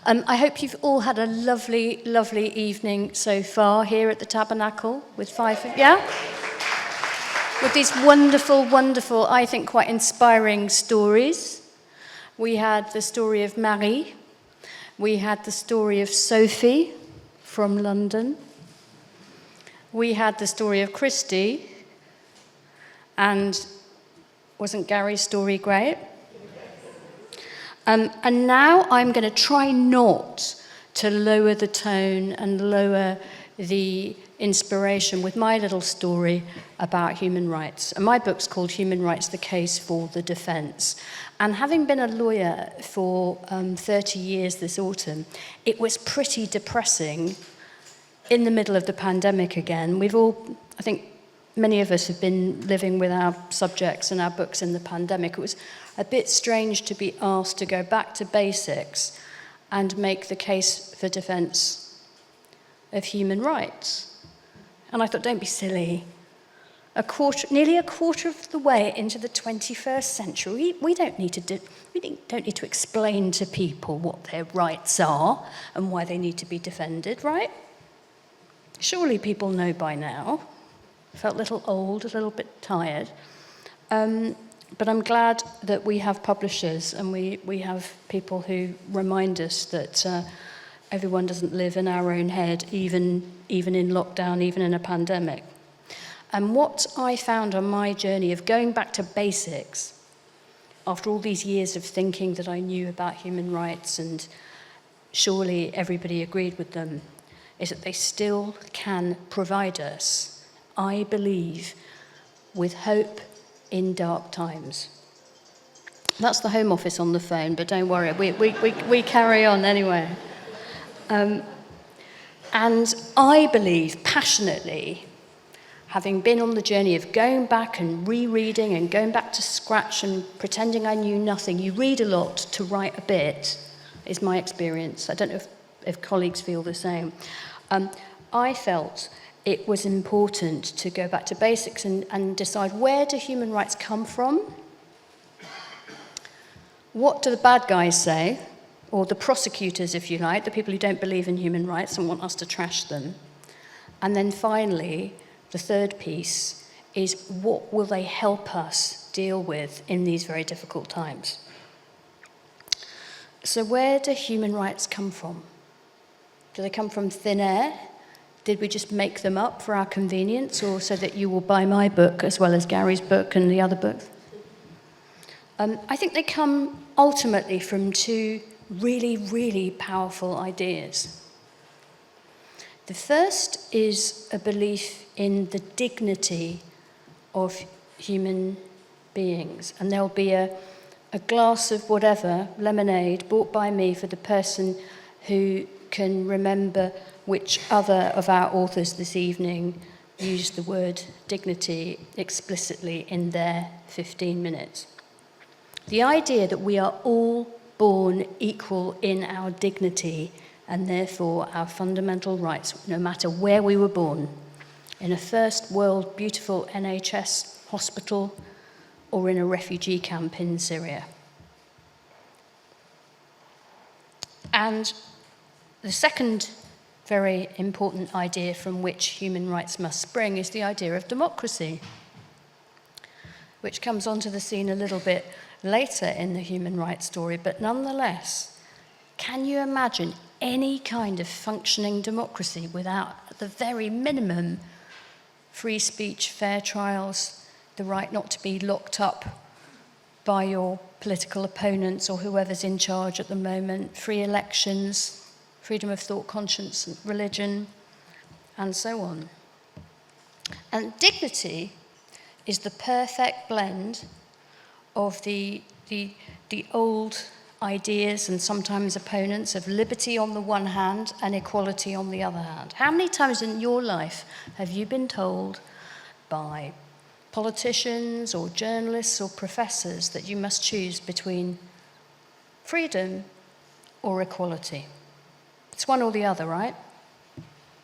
I hope you've all had a lovely, lovely evening so far here at the Tabernacle with with these wonderful, wonderful, I think quite inspiring stories. We had the story of Marie. We had the story of Sophie from London. We had the story of Christy. And wasn't Gary's story great? And now I'm going to try not to lower the tone and lower the inspiration with my little story about human rights. And my book's called Human Rights, the Case for the Defence. And having been a lawyer for 30 years this autumn, it was pretty depressing in the middle of the pandemic again. We've all, I think many of us have been living with our subjects and our books in the pandemic. It was a bit strange to be asked to go back to basics and make the case for defence of human rights. And I thought, don't be silly. Nearly a quarter of the way into the 21st century, we don't need to explain to people what their rights are and why they need to be defended, right? Surely people know by now. I felt a little old, a little bit tired. But I'm glad that we have publishers and we have people who remind us that everyone doesn't live in our own head, even in lockdown, even in a pandemic. And what I found on my journey of going back to basics, after all these years of thinking that I knew about human rights, and surely everybody agreed with them, is that they still can provide us, I believe, with hope in dark times. That's the Home Office on the phone, but don't worry, we carry on anyway. And I believe passionately, having been on the journey of going back and rereading and going back to scratch and pretending I knew nothing, you read a lot to write a bit, is my experience. I don't know if colleagues feel the same. I felt it was important to go back to basics and decide, where do human rights come from? What do the bad guys say? Or the prosecutors, if you like, the people who don't believe in human rights and want us to trash them. And then finally, the third piece is, what will they help us deal with in these very difficult times? So where do human rights come from? Do they come from thin air? Did we just make them up for our convenience, or so that you will buy my book as well as Gary's book and the other books? I think they come ultimately from two really, really powerful ideas. The first is a belief in the dignity of human beings, and there'll be a glass of whatever, lemonade, bought by me for the person who can remember which other of our authors this evening used the word dignity explicitly in their 15 minutes. The idea that we are all born equal in our dignity and therefore our fundamental rights, no matter where we were born, in a first world beautiful NHS hospital or in a refugee camp in Syria. And the second very important idea from which human rights must spring is the idea of democracy, which comes onto the scene a little bit later in the human rights story, but nonetheless, can you imagine any kind of functioning democracy without, at the very minimum, free speech, fair trials, the right not to be locked up by your political opponents or whoever's in charge at the moment, free elections, freedom of thought, conscience, religion, and so on? And dignity is the perfect blend of the old ideas and sometimes opponents of liberty on the one hand and equality on the other hand. How many times in your life have you been told by politicians or journalists or professors that you must choose between freedom or equality? It's one or the other, right?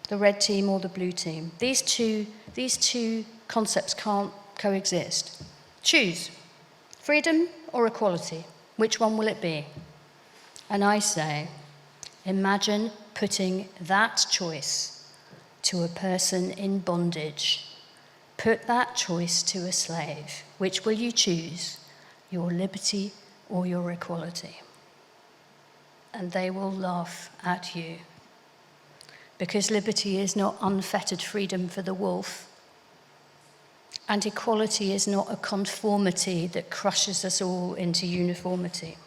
The red team or the blue team. These two concepts can't coexist. Choose. Freedom or equality? Which one will it be? And I say, Imagine putting that choice to a person in bondage. Put that choice to a slave. Which will you choose, your liberty or your equality? And they will laugh at you. Because liberty is not unfettered freedom for the wolf, and equality is not a conformity that crushes us all into uniformity.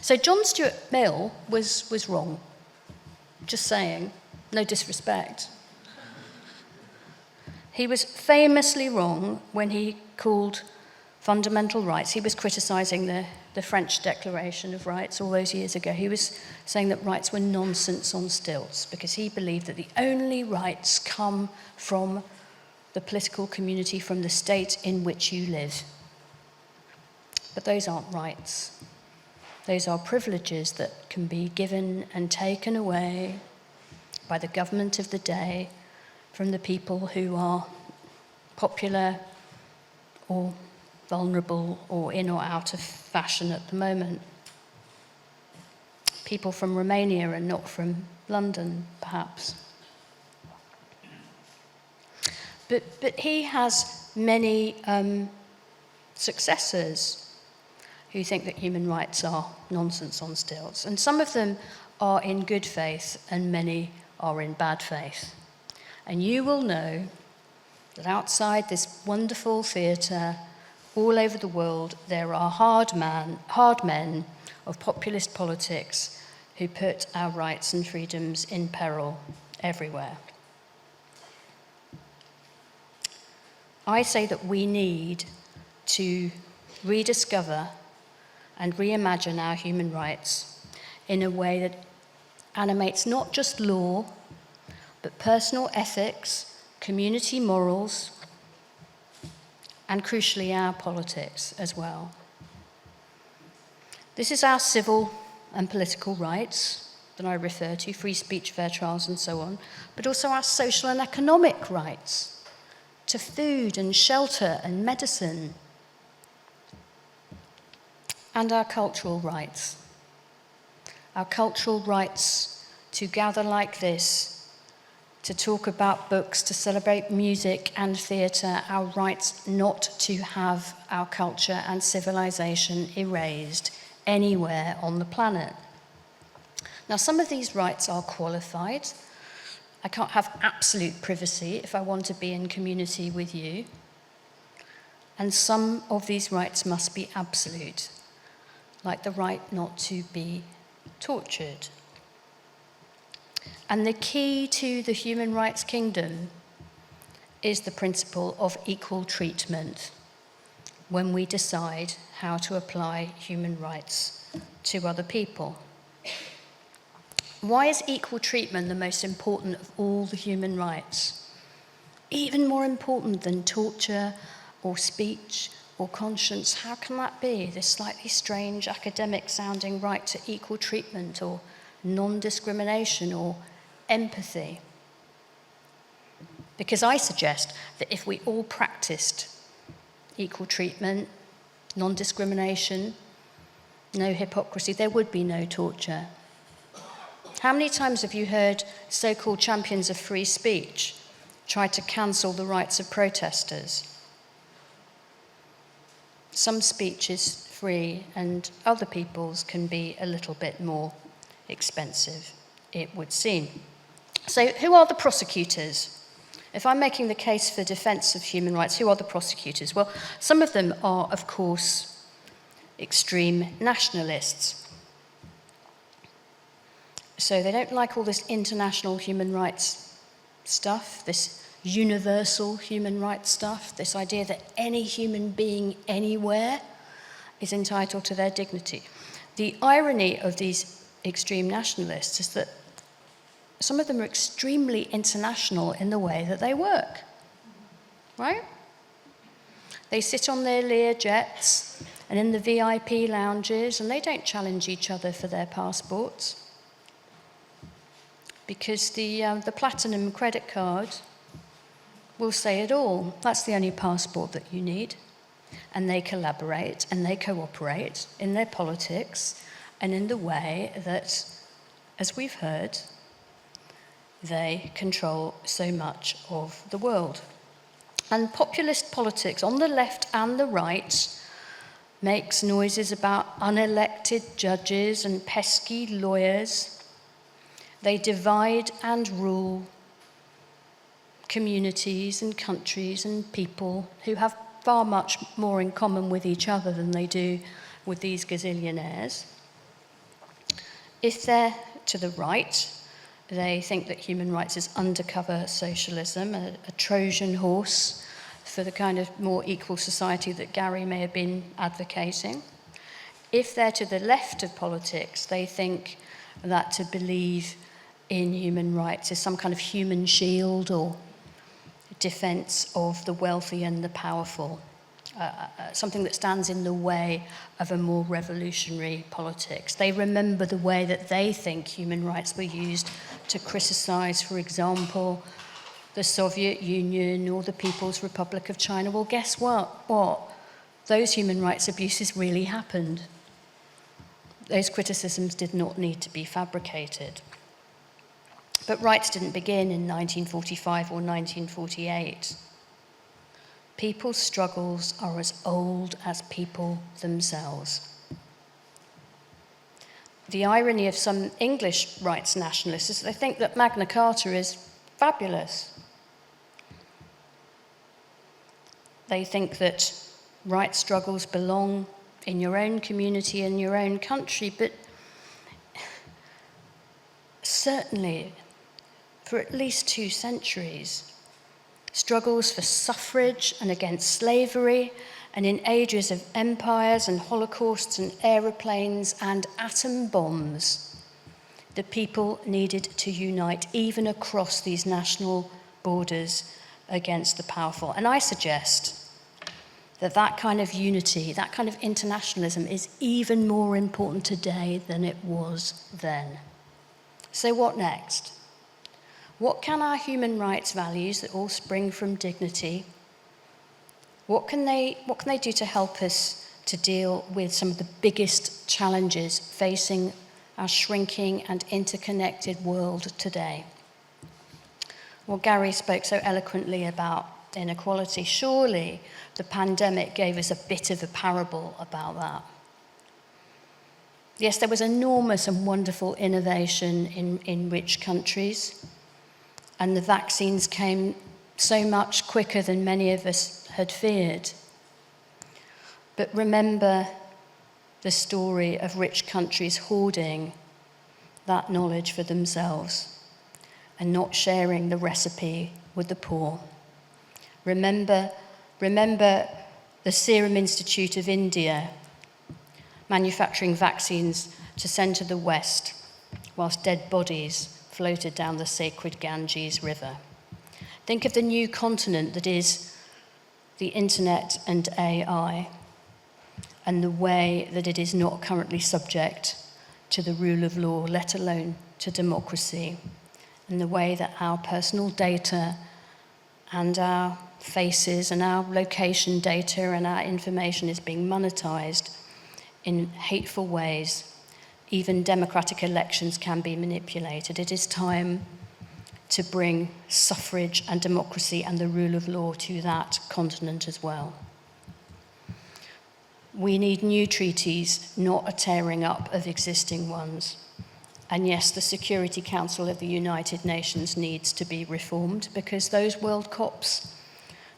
So John Stuart Mill was wrong. Just saying, no disrespect. He was famously wrong when he called fundamental rights. He was criticising the French Declaration of Rights all those years ago. He was saying that rights were nonsense on stilts because he believed that the only rights come from the political community, from the state in which you live. But those aren't rights. Those are privileges that can be given and taken away by the government of the day from the people who are popular or vulnerable or in or out of fashion at the moment. People from Romania and not from London, perhaps. But he has many successors who think that human rights are nonsense on stilts. And some of them are in good faith and many are in bad faith. And you will know that outside this wonderful theatre, all over the world, there are hard men of populist politics who put our rights and freedoms in peril everywhere. I say that we need to rediscover and reimagine our human rights in a way that animates not just law, but personal ethics, community morals, and crucially our politics as well. This is our civil and political rights that I refer to, free speech, fair trials and so on, but also our social and economic rights to food and shelter and medicine, and our cultural rights. Our cultural rights to gather like this, to talk about books, to celebrate music and theatre, our rights not to have our culture and civilization erased anywhere on the planet. Now, some of these rights are qualified. I can't have absolute privacy if I want to be in community with you. And some of these rights must be absolute, like the right not to be tortured. And the key to the human rights kingdom is the principle of equal treatment when we decide how to apply human rights to other people. Why is equal treatment the most important of all the human rights? Even more important than torture or speech or conscience. How can that be, this slightly strange academic-sounding right to equal treatment or non-discrimination or empathy? Because I suggest that if we all practiced equal treatment, non-discrimination, no hypocrisy, there would be no torture. How many times have you heard so-called champions of free speech try to cancel the rights of protesters? Some speech is free and other people's can be a little bit more expensive, it would seem. So who are the prosecutors? If I'm making the case for defence of human rights, who are the prosecutors? Well, some of them are, of course, extreme nationalists. So they don't like all this international human rights stuff, this universal human rights stuff, this idea that any human being anywhere is entitled to their dignity. The irony of these extreme nationalists is that some of them are extremely international in the way that they work, right? They sit on their Lear jets and in the VIP lounges, and they don't challenge each other for their passports. Because the platinum credit card will say it all. That's the only passport that you need. And they collaborate and they cooperate in their politics and in the way that, as we've heard, they control so much of the world. And populist politics on the left and the right makes noises about unelected judges and pesky lawyers. They divide and rule communities and countries and people who have far much more in common with each other than they do with these gazillionaires. If they're to the right, they think that human rights is undercover socialism, a Trojan horse for the kind of more equal society that Gary may have been advocating. If they're to the left of politics, they think that to believe in human rights is some kind of human shield or defense of the wealthy and the powerful, something that stands in the way of a more revolutionary politics. They remember the way that they think human rights were used to criticize, for example, the Soviet Union or the People's Republic of China. Well, guess what? Those human rights abuses really happened. Those criticisms did not need to be fabricated. But rights didn't begin in 1945 or 1948. People's struggles are as old as people themselves. The irony of some English rights nationalists is they think that Magna Carta is fabulous. They think that rights struggles belong in your own community and your own country, but certainly for at least 2 centuries, struggles for suffrage and against slavery, and in ages of empires and holocausts and aeroplanes and atom bombs, the people needed to unite even across these national borders against the powerful. And I suggest that that kind of unity, that kind of internationalism is even more important today than it was then. So what next? What can our human rights values that all spring from dignity, what can they do to help us to deal with some of the biggest challenges facing our shrinking and interconnected world today? Well, Gary spoke so eloquently about inequality. Surely the pandemic gave us a bit of a parable about that. Yes, there was enormous and wonderful innovation in rich countries, and the vaccines came so much quicker than many of us had feared. But remember the story of rich countries hoarding that knowledge for themselves and not sharing the recipe with the poor. Remember the Serum Institute of India manufacturing vaccines to send to the West whilst dead bodies floated down the sacred Ganges River. Think of the new continent that is the internet and AI, and the way that it is not currently subject to the rule of law, let alone to democracy, and the way that our personal data and our faces and our location data and our information is being monetized in hateful ways. Even democratic elections can be manipulated. It is time to bring suffrage and democracy and the rule of law to that continent as well. We need new treaties, not a tearing up of existing ones. And yes, the Security Council of the United Nations needs to be reformed, because those world cops,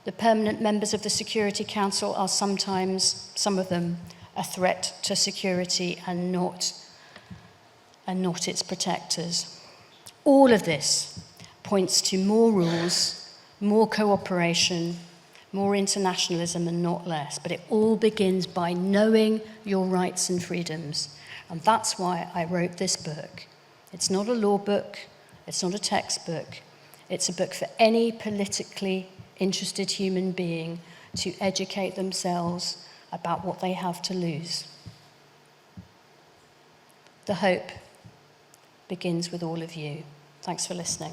the permanent members of the Security Council, are sometimes, some of them, a threat to security and not its protectors. All of this points to more rules, more cooperation, more internationalism and not less. But it all begins by knowing your rights and freedoms. And that's why I wrote this book. It's not a law book, it's not a textbook. It's a book for any politically interested human being to educate themselves about what they have to lose. The hope begins with all of you. Thanks for listening.